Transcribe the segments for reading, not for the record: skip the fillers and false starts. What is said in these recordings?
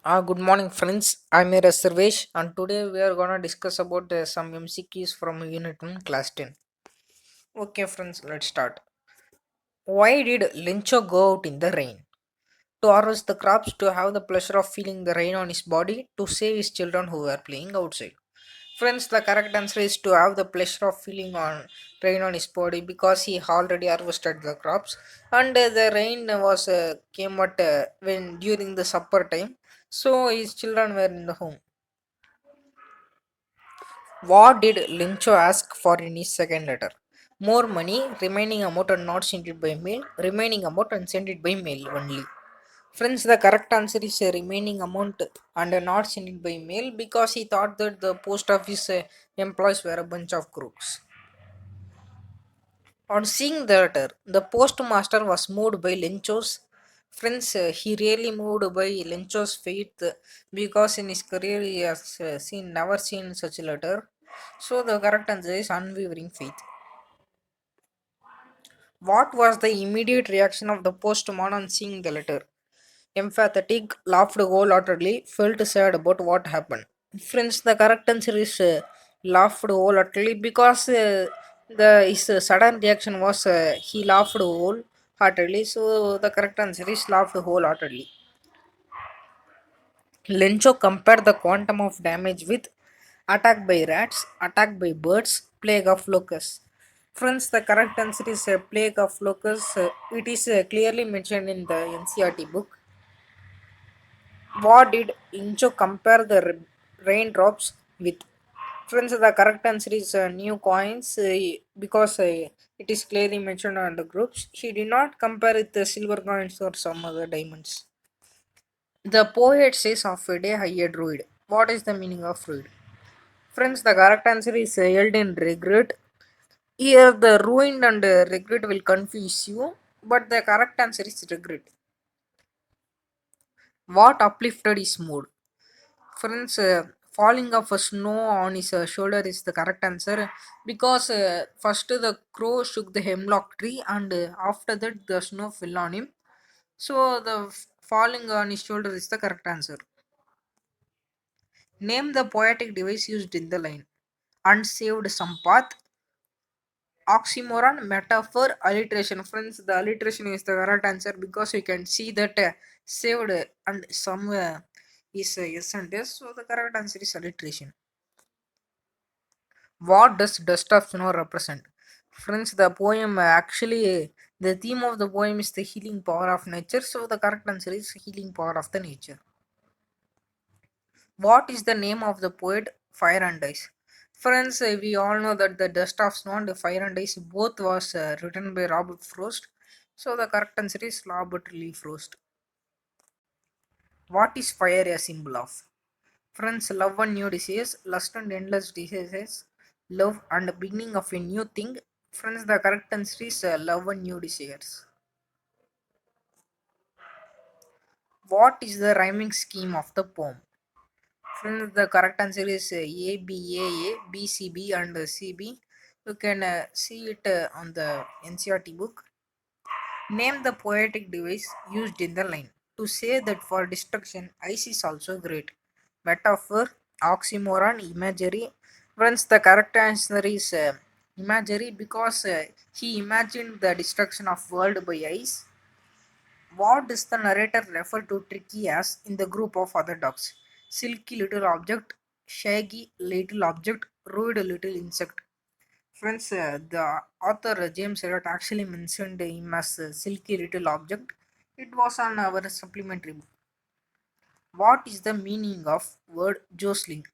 Good morning, friends. I'm here Sarvesh, and today we are gonna discuss about some MCQs from Unit 1, Class 10. Okay, friends, let's start. Why did Lincho go out in the rain? To harvest the crops, to have the pleasure of feeling the rain on his body, to save his children who were playing outside. Friends, the correct answer is to have the pleasure of feeling on rain on his body because he already harvested the crops, and the rain was came at when during the supper time, so his children were in the home. What did Lincho ask for in his second letter? More money, remaining amount and not sent it by mail, remaining amount and sent it by mail only. Friends, the correct answer is remaining amount and not sent it by mail because he thought that the post office employees were a bunch of crooks. On seeing the letter, the postmaster was moved by Lencho's friends. He really moved by Lencho's faith because in his career he has never seen such a letter. So the correct answer is unwavering faith. What was the immediate reaction of the postman on seeing the letter? Emphatic, laughed wholeheartedly, felt sad about what happened. Friends, the correct answer is laughed wholeheartedly because his sudden reaction was he laughed wholeheartedly. So the correct answer is laughed wholeheartedly. Lencho compared the quantum of damage with attack by rats, attack by birds, plague of locusts. Friends, the correct answer is plague of locusts. It is clearly mentioned in the NCRT book. What did Incho compare the raindrops with? Friends, the correct answer is new coins because it is clearly mentioned on the groups. He did not compare it the silver coins or some other diamonds. The poet says of a day I had ruined. What is the meaning of ruined? Friends, the correct answer is held in regret. Here, the ruined and regret will confuse you, but the correct answer is regret. What uplifted his mood? Friends, falling of a snow on his shoulder is the correct answer because first the crow shook the hemlock tree and after that the snow fell on him. So the falling on his shoulder is the correct answer. Name the poetic device used in the line. Unsaved Sampath, oxymoron, metaphor, alliteration. Friends, the alliteration is the correct answer because you can see that saved and some is yes and yes. So the correct answer is alliteration. What does dust of snow represent? Friends, the poem actually, the theme of the poem is the healing power of nature. So the correct answer is healing power of the nature. What is the name of the poet Fire and Ice? Friends, we all know that the dust of snow and fire and ice both was written by Robert Frost. So the correct answer is Robert Lee Frost. What is fire a symbol of? Friends, love and new disease, lust and endless diseases, love and beginning of a new thing. Friends, the correct answer is love and new desires. What is the rhyming scheme of the poem? Friends, the correct answer is A, B, A, A, B, C, B, and C, B. You can see it on the NCRT book. Name the poetic device used in the line. To say that for destruction, ice is also great. Metaphor, oxymoron, imagery. Friends, the correct answer is imagery because he imagined the destruction of world by ice. What does the narrator refer to Tricky as in the group of other dogs? Silky little object, shaggy little object, rude little insect. Friends, the author James Elliot actually mentioned him as a silky little object. It was on our supplementary book. What is the meaning of word jostling?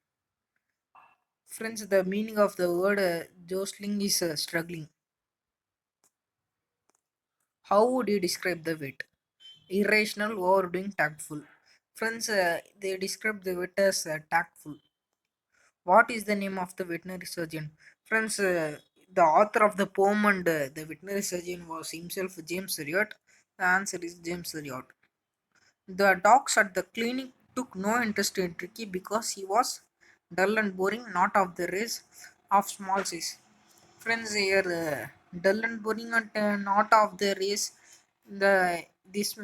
Friends, the meaning of the word jostling is struggling. How would you describe the weight? Irrational, overdoing, tactful. Friends, they describe the weight as tactful. What is the name of the veterinary surgeon? Friends, the author of the poem and the veterinary surgeon was himself James Riot. The answer is James Riot. The dogs at the clinic took no interest in Tricky because he was dull and boring, not of the race of small size. Friends, here dull and boring and not of the race. The this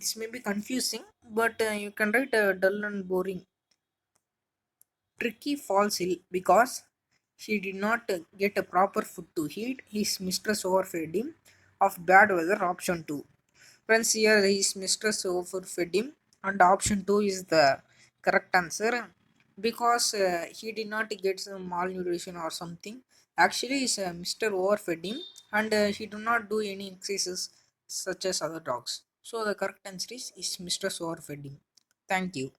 This may be confusing, but you can write dull and boring. Tricky falls ill because he did not get a proper food to eat. His mistress overfed him. Of bad weather, option 2. Friends, here his mistress overfed him, and option 2 is the correct answer because he did not get some malnutrition or something. Actually, his Mr. overfed him, and he do not do any exercises such as other dogs. So, the correct answer is his mistress overfed him. Thank you.